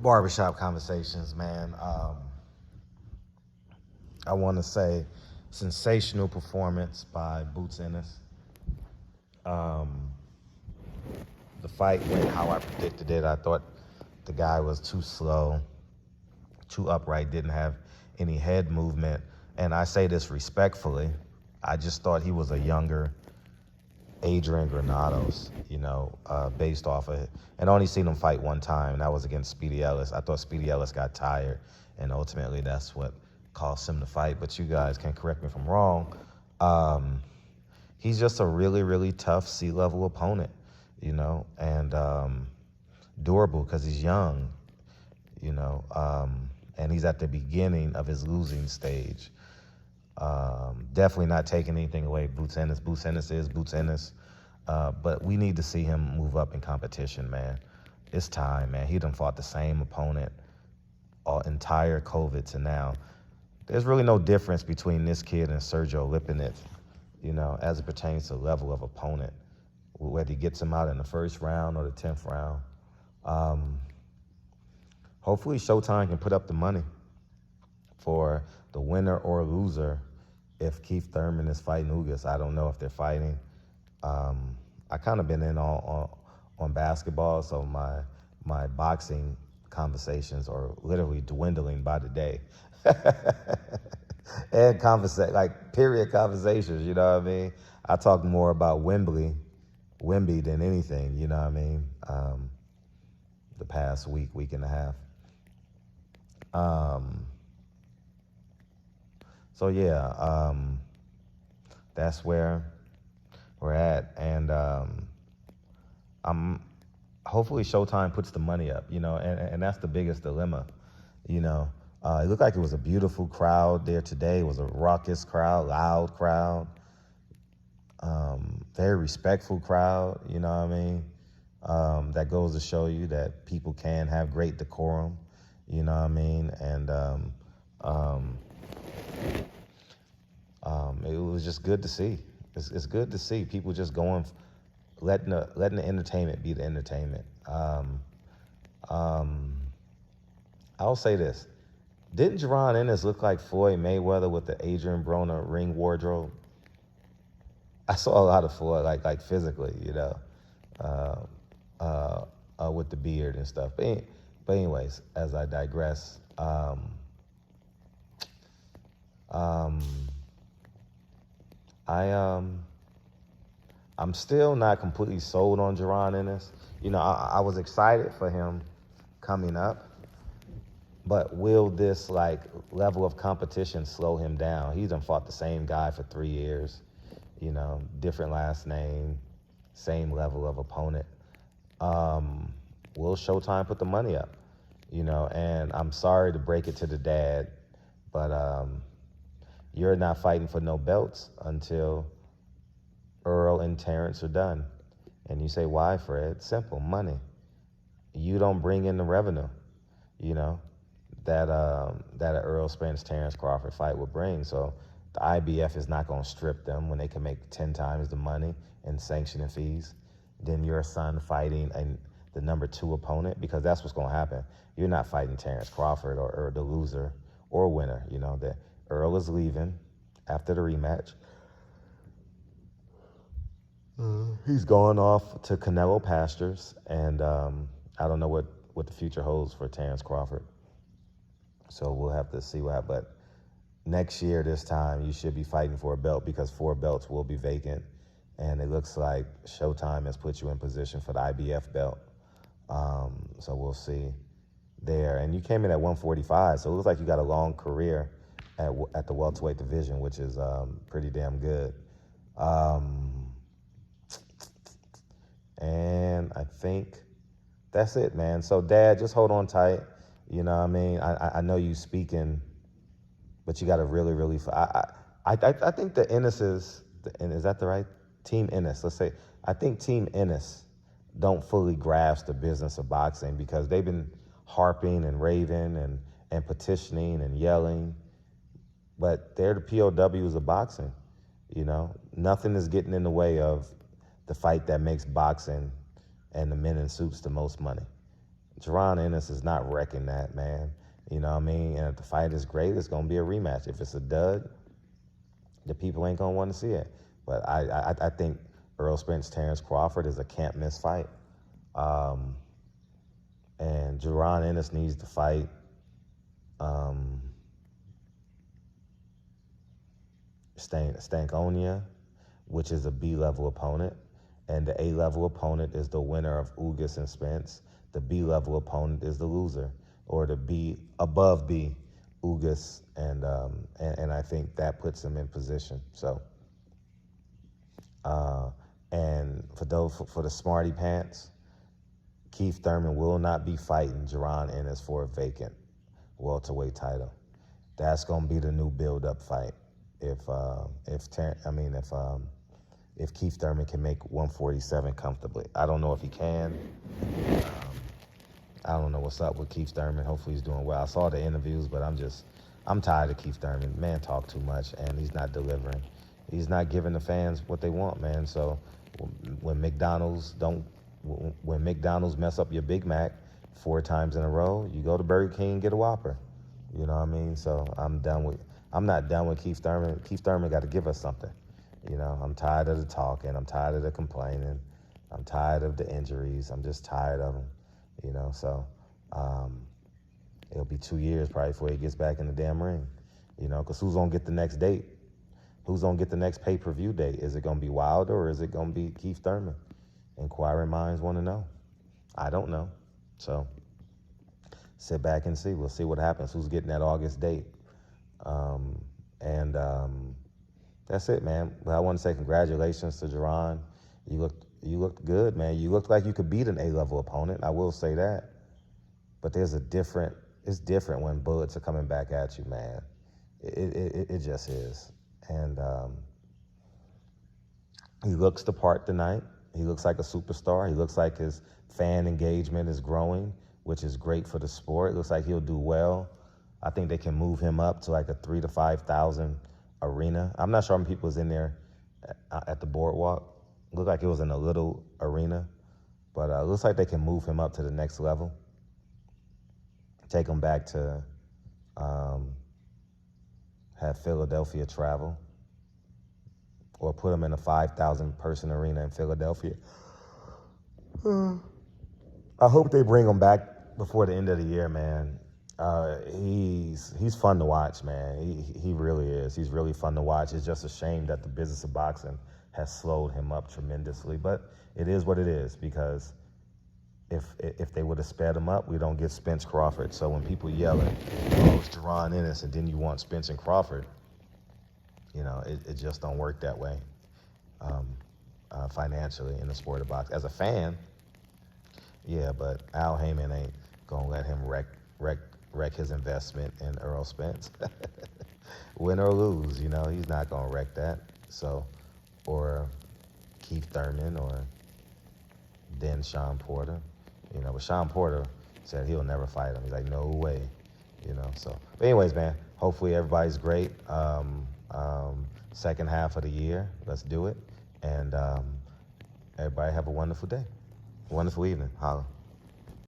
Barbershop conversations, man. I want to say sensational performance by Boots Ennis. The fight went how I predicted it. I thought the guy was too slow, too upright, didn't have any head movement. And I say this respectfully. I just thought he was a younger Adrian Granados, based off of it. And I only seen him fight one time, and that was against Speedy Ellis. I thought Speedy Ellis got tired, and ultimately that's what caused him to fight. But you guys can correct me if I'm wrong. He's just a really, really tough C-level opponent, and durable because he's young, and he's at the beginning of his losing stage. Definitely not taking anything away. Boots Ennis is Boots Ennis. But we need to see him move up in competition, man. It's time, man. He done fought the same opponent all entire COVID to now. There's really no difference between this kid and Sergio Lipinets, as it pertains to level of opponent, whether he gets him out in the first round or the 10th round. Hopefully Showtime can put up the money for the winner or loser if Keith Thurman is fighting Ugas. I don't know if they're fighting. I kind of been in on basketball, so my boxing conversations are literally dwindling by the day. And period conversations, you know what I mean? I talk more about Wemby than anything, you know what I mean? The past week and a half. So yeah, that's where we're at, and hopefully Showtime puts the money up, and that's the biggest dilemma, It looked like it was a beautiful crowd there today. It was a raucous crowd, loud crowd, very respectful crowd, you know what I mean? That goes to show you that people can have great decorum, you know what I mean? And it was just good to see. It's good to see people just going, letting the entertainment be the entertainment. I'll say this. Didn't Jaron Ennis look like Floyd Mayweather with the Adrian Broner ring wardrobe? I saw a lot of Floyd, like physically, with the beard and stuff. But anyways, as I digress, I'm still not completely sold on Jaron Ennis. I was excited for him coming up, but will this level of competition slow him down? He done fought the same guy for 3 years, different last name, same level of opponent. Will Showtime put the money up? And I'm sorry to break it to the dad, but you're not fighting for no belts until Earl and Terrence are done. And you say, why, Fred? Simple, money. You don't bring in the revenue, that an Earl Spence Terrence Crawford fight would bring. So the IBF is not going to strip them when they can make 10 times the money in sanctioning fees. Then your son fighting the number 2 opponent, because that's what's going to happen. You're not fighting Terrence Crawford or the loser or winner. That Earl is leaving after the rematch. He's going off to Canelo pastures, and I don't know what the future holds for Terrence Crawford. So we'll have to see what happens. But next year, this time, you should be fighting for a belt, because 4 belts will be vacant. And it looks like Showtime has put you in position for the IBF belt. So we'll see there. And you came in at 145, so it looks like you got a long career at the welterweight division, which is pretty damn good. And I think that's it, man. So, Dad, just hold on tight. You know what I mean? I know you speaking, but you got to really, really. I think the Ennis is that the right Team Ennis? Let's say I think Team Ennis don't fully grasp the business of boxing, because they've been harping and raving and petitioning and yelling, but they're the POWs of boxing. Nothing is getting in the way of the fight that makes boxing and the men in suits the most money. Jaron Ennis is not wrecking that, man. You know what I mean? And if the fight is great, it's going to be a rematch. If it's a dud, the people ain't going to want to see it. But I think Errol Spence, Terrence Crawford is a can't-miss fight. And Jaron Ennis needs to fight Stankonia, which is a B-level opponent. And the A-level opponent is the winner of Ugas and Spence. The B-level opponent is the loser, or the B above B, Ugas, and I think that puts him in position. So, and for the smarty pants, Keith Thurman will not be fighting Jaron Ennis for a vacant welterweight title. That's gonna be the new build-up fight. If Keith Thurman can make 147 comfortably. I don't know if he can. I don't know what's up with Keith Thurman. Hopefully he's doing well. I saw the interviews, but I'm tired of Keith Thurman. Man talk too much, and he's not delivering. He's not giving the fans what they want, man. So when McDonald's mess up your Big Mac 4 times in a row, you go to Burger King and get a Whopper. You know what I mean? So I'm not done with Keith Thurman. Keith Thurman got to give us something. You know, I'm tired of the talking. I'm tired of the complaining. I'm tired of the injuries. I'm just tired of them. You know, so it'll be 2 years probably before he gets back in the damn ring. You know, because who's going to get the next date? Who's going to get the next pay-per-view date? Is it going to be Wilder or is it going to be Keith Thurman? Inquiring minds want to know. I don't know. So sit back and see. We'll see what happens. Who's getting that August date? That's it, man. But I want to say congratulations to Jaron. You looked good, man. You looked like you could beat an A-level opponent. I will say that. But it's different when bullets are coming back at you, man. It just is. And he looks the part tonight. He looks like a superstar. He looks like his fan engagement is growing, which is great for the sport. It looks like he'll do well. I think they can move him up to like a 3,000 to 5,000 arena. I'm not sure how many people was in there at the boardwalk. It looked like it was in a little arena, but it looks like they can move him up to the next level. Take him back to have Philadelphia travel, or put him in a 5,000 person arena in Philadelphia. I hope they bring him back before the end of the year, man. He's fun to watch, man. He really is. He's really fun to watch. It's just a shame that the business of boxing has slowed him up tremendously. But it is what it is, because if they would have sped him up, we don't get Spence Crawford. So when people yelling, oh, it's Jaron Ennis, and then you want Spence and Crawford, you know, it just don't work that way financially in the sport of boxing. As a fan, yeah, but Al Heyman ain't gonna let him wreck his investment in Errol Spence. Win or lose, you know, he's not gonna wreck that. So, or Keith Thurman, or then Sean Porter, you know. But Sean Porter said he'll never fight him. He's like, no way, you know. So, but anyways, man, hopefully everybody's great. Second half of the year, let's do it. And everybody have a wonderful day, wonderful evening. Holla.